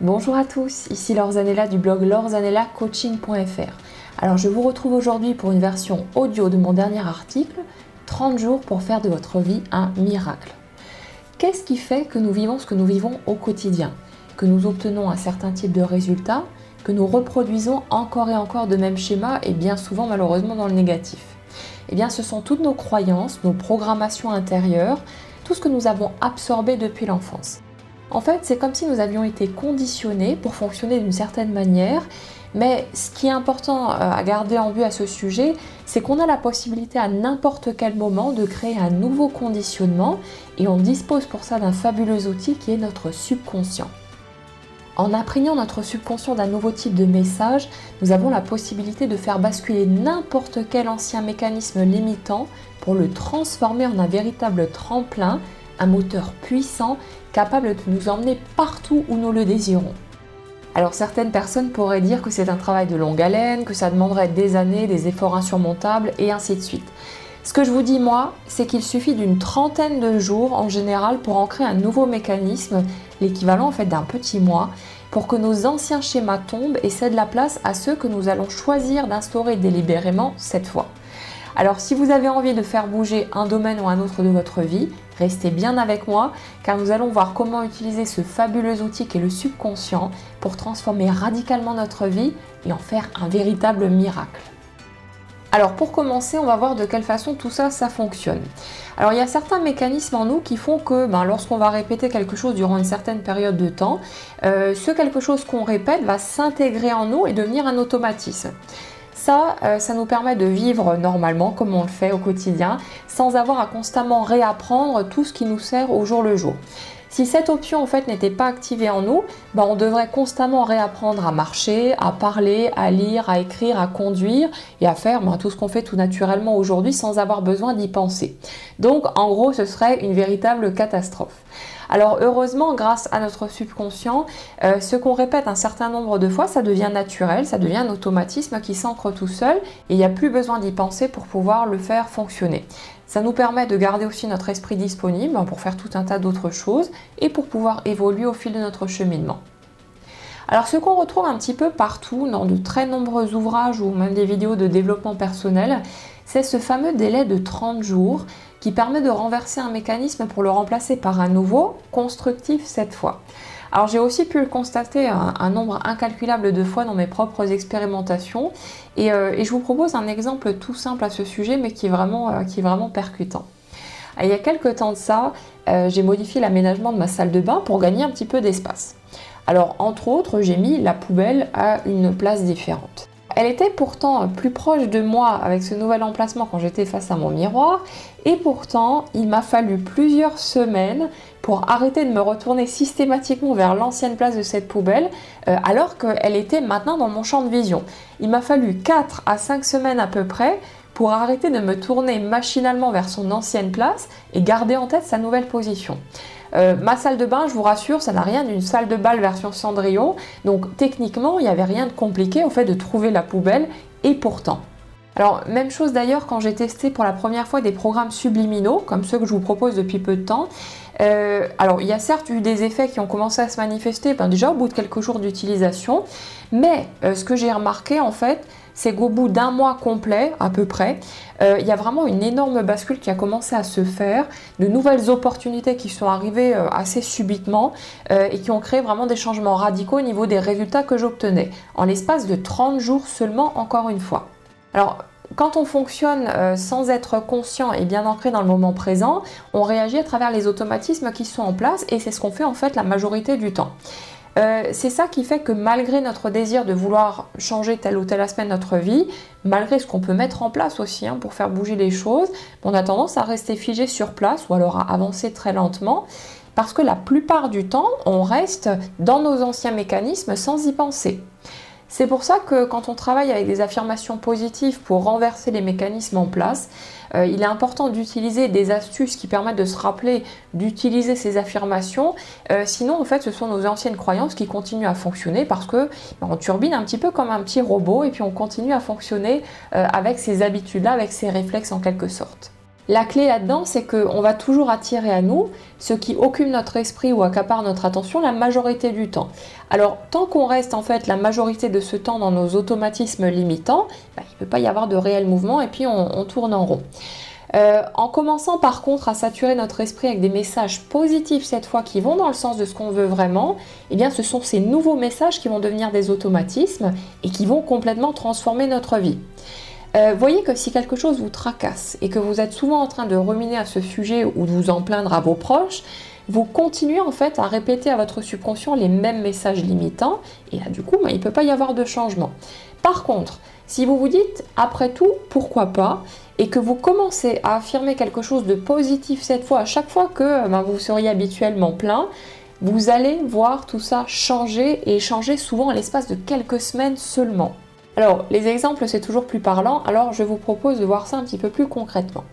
Bonjour à tous, ici Laure Zanella du blog laurezanella-coaching.fr. Alors je vous retrouve aujourd'hui pour une version audio de mon dernier article, 30 jours pour faire de votre vie un miracle. Qu'est-ce qui fait que nous vivons ce que nous vivons au quotidien? Que nous obtenons un certain type de résultats, que nous reproduisons encore et encore de mêmes schémas et bien souvent malheureusement dans le négatif? Eh bien ce sont toutes nos croyances, nos programmations intérieures, tout ce que nous avons absorbé depuis l'enfance. En fait, c'est comme si nous avions été conditionnés pour fonctionner d'une certaine manière, mais ce qui est important à garder en vue à ce sujet, c'est qu'on a la possibilité à n'importe quel moment de créer un nouveau conditionnement et on dispose pour ça d'un fabuleux outil qui est notre subconscient. En imprégnant notre subconscient d'un nouveau type de message, nous avons la possibilité de faire basculer n'importe quel ancien mécanisme limitant pour le transformer en un véritable tremplin, un moteur puissant capable de nous emmener partout où nous le désirons. Alors certaines personnes pourraient dire que c'est un travail de longue haleine, que ça demanderait des années, des efforts insurmontables et ainsi de suite. Ce que je vous dis moi, c'est qu'il suffit d'une trentaine de jours en général pour ancrer un nouveau mécanisme, l'équivalent en fait d'un petit mois, pour que nos anciens schémas tombent et cèdent la place à ceux que nous allons choisir d'instaurer délibérément cette fois. Alors si vous avez envie de faire bouger un domaine ou un autre de votre vie, restez bien avec moi car nous allons voir comment utiliser ce fabuleux outil qu'est le subconscient pour transformer radicalement notre vie et en faire un véritable miracle. Alors pour commencer, on va voir de quelle façon tout ça fonctionne. Alors il y a certains mécanismes en nous qui font que lorsqu'on va répéter quelque chose durant une certaine période de temps, ce quelque chose qu'on répète va s'intégrer en nous et devenir un automatisme. Ça nous permet de vivre normalement comme on le fait au quotidien sans avoir à constamment réapprendre tout ce qui nous sert au jour le jour. Si cette option en fait n'était pas activée en nous, on devrait constamment réapprendre à marcher, à parler, à lire, à écrire, à conduire et à faire tout ce qu'on fait tout naturellement aujourd'hui sans avoir besoin d'y penser. Donc en gros ce serait une véritable catastrophe. Alors heureusement, grâce à notre subconscient, ce qu'on répète un certain nombre de fois, ça devient naturel, ça devient un automatisme qui s'ancre tout seul et il n'y a plus besoin d'y penser pour pouvoir le faire fonctionner. Ça nous permet de garder aussi notre esprit disponible pour faire tout un tas d'autres choses et pour pouvoir évoluer au fil de notre cheminement. Alors ce qu'on retrouve un petit peu partout dans de très nombreux ouvrages ou même des vidéos de développement personnel, c'est ce fameux délai de 30 jours qui permet de renverser un mécanisme pour le remplacer par un nouveau, constructif cette fois. Alors j'ai aussi pu le constater un nombre incalculable de fois dans mes propres expérimentations et je vous propose un exemple tout simple à ce sujet mais qui est vraiment percutant. Il y a quelques temps de ça, j'ai modifié l'aménagement de ma salle de bain pour gagner un petit peu d'espace. Alors entre autres, j'ai mis la poubelle à une place différente. Elle était pourtant plus proche de moi avec ce nouvel emplacement quand j'étais face à mon miroir et pourtant il m'a fallu plusieurs semaines pour arrêter de me retourner systématiquement vers l'ancienne place de cette poubelle alors qu'elle était maintenant dans mon champ de vision. Il m'a fallu 4 à 5 semaines à peu près pour arrêter de me tourner machinalement vers son ancienne place et garder en tête sa nouvelle position. Ma salle de bain, je vous rassure, ça n'a rien d'une salle de bal version Cendrillon, donc techniquement il n'y avait rien de compliqué au fait de trouver la poubelle et pourtant. Alors même chose d'ailleurs quand j'ai testé pour la première fois des programmes subliminaux comme ceux que je vous propose depuis peu de temps. Alors il y a certes eu des effets qui ont commencé à se manifester déjà au bout de quelques jours d'utilisation, mais ce que j'ai remarqué en fait, c'est qu'au bout d'un mois complet à peu près, il y a vraiment une énorme bascule qui a commencé à se faire, de nouvelles opportunités qui sont arrivées assez subitement et qui ont créé vraiment des changements radicaux au niveau des résultats que j'obtenais, en l'espace de 30 jours seulement encore une fois. Alors, quand on fonctionne sans être conscient et bien ancré dans le moment présent, on réagit à travers les automatismes qui sont en place et c'est ce qu'on fait en fait la majorité du temps. C'est ça qui fait que malgré notre désir de vouloir changer tel ou tel aspect de notre vie, malgré ce qu'on peut mettre en place aussi pour faire bouger les choses, on a tendance à rester figé sur place ou alors à avancer très lentement parce que la plupart du temps, on reste dans nos anciens mécanismes sans y penser. C'est pour ça que quand on travaille avec des affirmations positives pour renverser les mécanismes en place, il est important d'utiliser des astuces qui permettent de se rappeler d'utiliser ces affirmations. Sinon, en fait, ce sont nos anciennes croyances qui continuent à fonctionner parce que on turbine un petit peu comme un petit robot et puis on continue à fonctionner avec ces habitudes-là, avec ces réflexes en quelque sorte. La clé là-dedans, c'est qu'on va toujours attirer à nous ce qui occupe notre esprit ou accapare notre attention la majorité du temps. Alors, tant qu'on reste en fait la majorité de ce temps dans nos automatismes limitants, il ne peut pas y avoir de réel mouvement et puis on tourne en rond. En commençant par contre à saturer notre esprit avec des messages positifs cette fois qui vont dans le sens de ce qu'on veut vraiment, eh bien ce sont ces nouveaux messages qui vont devenir des automatismes et qui vont complètement transformer notre vie. Voyez que si quelque chose vous tracasse et que vous êtes souvent en train de ruminer à ce sujet ou de vous en plaindre à vos proches, vous continuez en fait à répéter à votre subconscient les mêmes messages limitants et là du coup il ne peut pas y avoir de changement. Par contre, si vous vous dites après tout pourquoi pas et que vous commencez à affirmer quelque chose de positif cette fois à chaque fois que vous seriez habituellement plein, vous allez voir tout ça changer et changer souvent à l'espace de quelques semaines seulement. Alors, les exemples, c'est toujours plus parlant, alors je vous propose de voir ça un petit peu plus concrètement.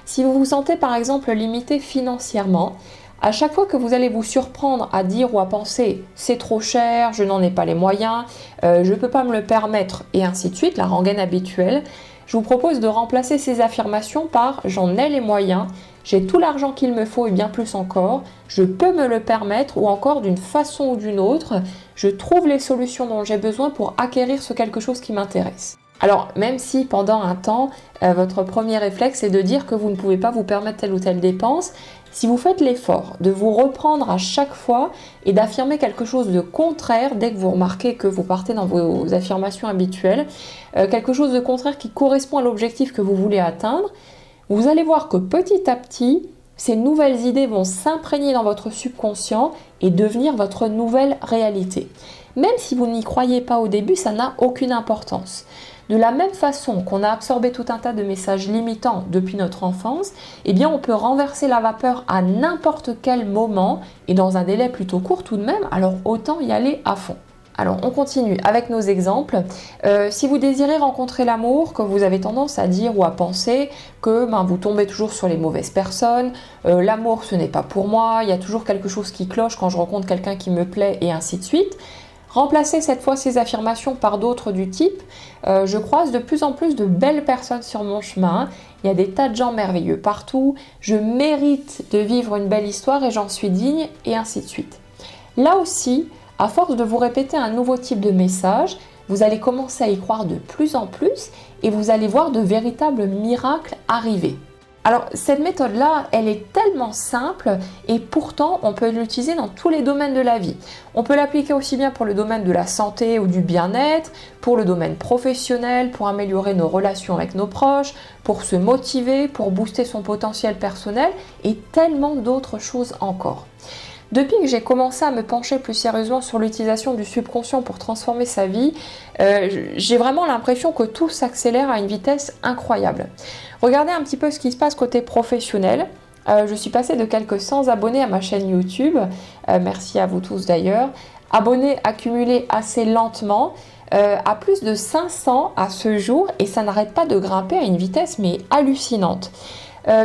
Si vous vous sentez par exemple limité financièrement, à chaque fois que vous allez vous surprendre à dire ou à penser « c'est trop cher, je n'en ai pas les moyens, je ne peux pas me le permettre » et ainsi de suite, la rengaine habituelle, je vous propose de remplacer ces affirmations par « j'en ai les moyens », j'ai tout l'argent qu'il me faut et bien plus encore, je peux me le permettre ou encore d'une façon ou d'une autre, je trouve les solutions dont j'ai besoin pour acquérir ce quelque chose qui m'intéresse. Alors même si pendant un temps, votre premier réflexe est de dire que vous ne pouvez pas vous permettre telle ou telle dépense, si vous faites l'effort de vous reprendre à chaque fois et d'affirmer quelque chose de contraire dès que vous remarquez que vous partez dans vos affirmations habituelles, quelque chose de contraire qui correspond à l'objectif que vous voulez atteindre, vous allez voir que petit à petit, ces nouvelles idées vont s'imprégner dans votre subconscient et devenir votre nouvelle réalité. Même si vous n'y croyez pas au début, ça n'a aucune importance. De la même façon qu'on a absorbé tout un tas de messages limitants depuis notre enfance, eh bien on peut renverser la vapeur à n'importe quel moment et dans un délai plutôt court tout de même, alors autant y aller à fond. Alors on continue avec nos exemples. Si vous désirez rencontrer l'amour, que vous avez tendance à dire ou à penser que vous tombez toujours sur les mauvaises personnes, l'amour ce n'est pas pour moi, il y a toujours quelque chose qui cloche quand je rencontre quelqu'un qui me plaît et ainsi de suite. Remplacez cette fois ces affirmations par d'autres du type je croise de plus en plus de belles personnes sur mon chemin, il y a des tas de gens merveilleux partout, je mérite de vivre une belle histoire et j'en suis digne et ainsi de suite. Là aussi, à force de vous répéter un nouveau type de message, vous allez commencer à y croire de plus en plus et vous allez voir de véritables miracles arriver. Alors cette méthode-là, elle est tellement simple et pourtant on peut l'utiliser dans tous les domaines de la vie. On peut l'appliquer aussi bien pour le domaine de la santé ou du bien-être, pour le domaine professionnel, pour améliorer nos relations avec nos proches, pour se motiver, pour booster son potentiel personnel et tellement d'autres choses encore. Depuis que j'ai commencé à me pencher plus sérieusement sur l'utilisation du subconscient pour transformer sa vie, j'ai vraiment l'impression que tout s'accélère à une vitesse incroyable. Regardez un petit peu ce qui se passe côté professionnel. Je suis passée de quelques 100 abonnés à ma chaîne YouTube, merci à vous tous d'ailleurs, abonnés accumulés assez lentement, à plus de 500 à ce jour et ça n'arrête pas de grimper à une vitesse mais hallucinante.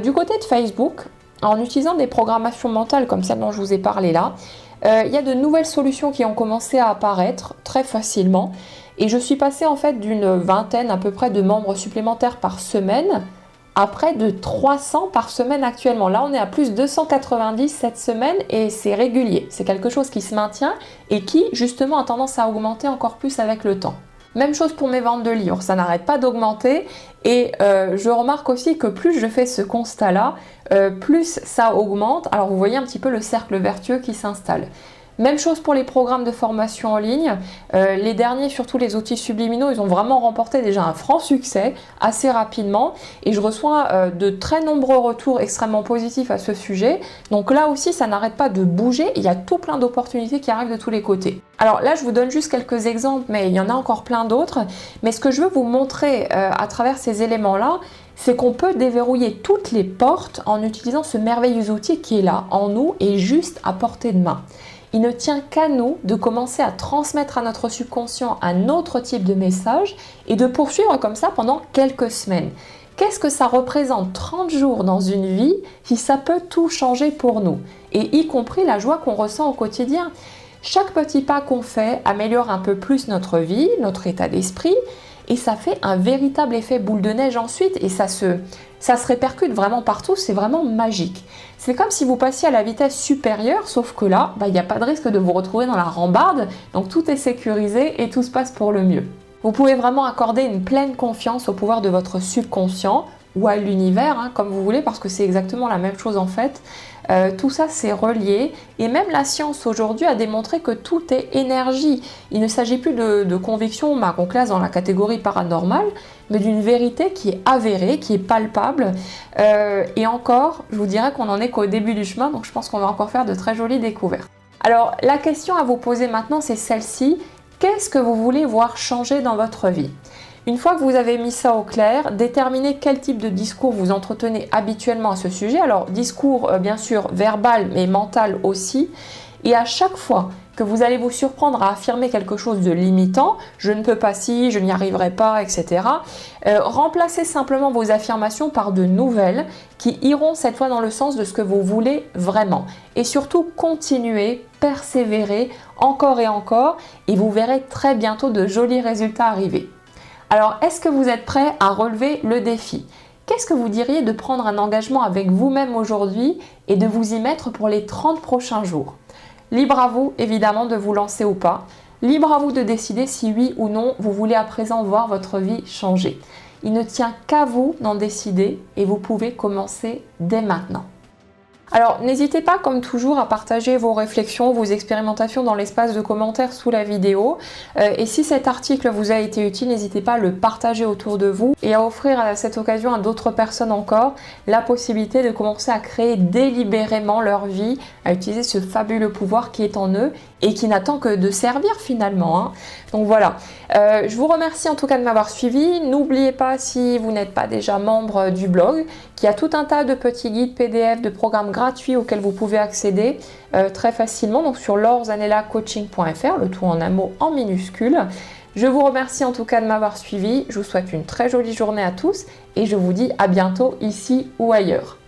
Du côté de Facebook, en utilisant des programmations mentales comme celle dont je vous ai parlé là, il y a de nouvelles solutions qui ont commencé à apparaître très facilement et je suis passée en fait d'une vingtaine à peu près de membres supplémentaires par semaine à près de 300 par semaine actuellement. Là on est à plus de 290 cette semaine et c'est régulier, c'est quelque chose qui se maintient et qui justement a tendance à augmenter encore plus avec le temps. Même chose pour mes ventes de livres, ça n'arrête pas d'augmenter et je remarque aussi que plus je fais ce constat-là, plus ça augmente. Alors vous voyez un petit peu le cercle vertueux qui s'installe. Même chose pour les programmes de formation en ligne. Les derniers, surtout les outils subliminaux, ils ont vraiment remporté déjà un franc succès assez rapidement et je reçois de très nombreux retours extrêmement positifs à ce sujet. Donc là aussi, ça n'arrête pas de bouger. Il y a tout plein d'opportunités qui arrivent de tous les côtés. Alors là, je vous donne juste quelques exemples, mais il y en a encore plein d'autres. Mais ce que je veux vous montrer à travers ces éléments-là, c'est qu'on peut déverrouiller toutes les portes en utilisant ce merveilleux outil qui est là, en nous et juste à portée de main. Il ne tient qu'à nous de commencer à transmettre à notre subconscient un autre type de message et de poursuivre comme ça pendant quelques semaines. Qu'est-ce que ça représente 30 jours dans une vie si ça peut tout changer pour nous, et y compris la joie qu'on ressent au quotidien. Chaque petit pas qu'on fait améliore un peu plus notre vie, notre état d'esprit, et ça fait un véritable effet boule de neige ensuite et ça se répercute vraiment partout, c'est vraiment magique. C'est comme si vous passiez à la vitesse supérieure, sauf que là, il n'y a pas de risque de vous retrouver dans la rambarde, donc tout est sécurisé et tout se passe pour le mieux. Vous pouvez vraiment accorder une pleine confiance au pouvoir de votre subconscient ou à l'univers, comme vous voulez, parce que c'est exactement la même chose en fait. Tout ça c'est relié et même la science aujourd'hui a démontré que tout est énergie. Il ne s'agit plus de conviction qu'on classe dans la catégorie paranormale, mais d'une vérité qui est avérée, qui est palpable. Et encore, je vous dirais qu'on n'en est qu'au début du chemin, donc je pense qu'on va encore faire de très jolies découvertes. Alors la question à vous poser maintenant c'est celle-ci. Qu'est-ce que vous voulez voir changer dans votre vie ? Une fois que vous avez mis ça au clair, déterminez quel type de discours vous entretenez habituellement à ce sujet. Alors, discours bien sûr verbal, mais mental aussi. Et à chaque fois que vous allez vous surprendre à affirmer quelque chose de limitant, je ne peux pas si, je n'y arriverai pas, etc. Remplacez simplement vos affirmations par de nouvelles qui iront cette fois dans le sens de ce que vous voulez vraiment. Et surtout, continuez, persévérez encore et encore et vous verrez très bientôt de jolis résultats arriver. Alors, est-ce que vous êtes prêt à relever le défi ? Qu'est-ce que vous diriez de prendre un engagement avec vous-même aujourd'hui et de vous y mettre pour les 30 prochains jours ? Libre à vous, évidemment, de vous lancer ou pas. Libre à vous de décider si oui ou non vous voulez à présent voir votre vie changer. Il ne tient qu'à vous d'en décider et vous pouvez commencer dès maintenant. Alors, n'hésitez pas, comme toujours, à partager vos réflexions, vos expérimentations dans l'espace de commentaires sous la vidéo. Et si cet article vous a été utile, n'hésitez pas à le partager autour de vous et à offrir à cette occasion à d'autres personnes encore la possibilité de commencer à créer délibérément leur vie, à utiliser ce fabuleux pouvoir qui est en eux et qui n'attend que de servir finalement. Donc voilà, je vous remercie en tout cas de m'avoir suivi. N'oubliez pas, si vous n'êtes pas déjà membre du blog, qu'il y a tout un tas de petits guides PDF, de programmes gratuits auxquels vous pouvez accéder très facilement, donc sur laurzannellacoaching.fr, le tout en un mot en minuscule. Je vous remercie en tout cas de m'avoir suivi, je vous souhaite une très jolie journée à tous et je vous dis à bientôt ici ou ailleurs.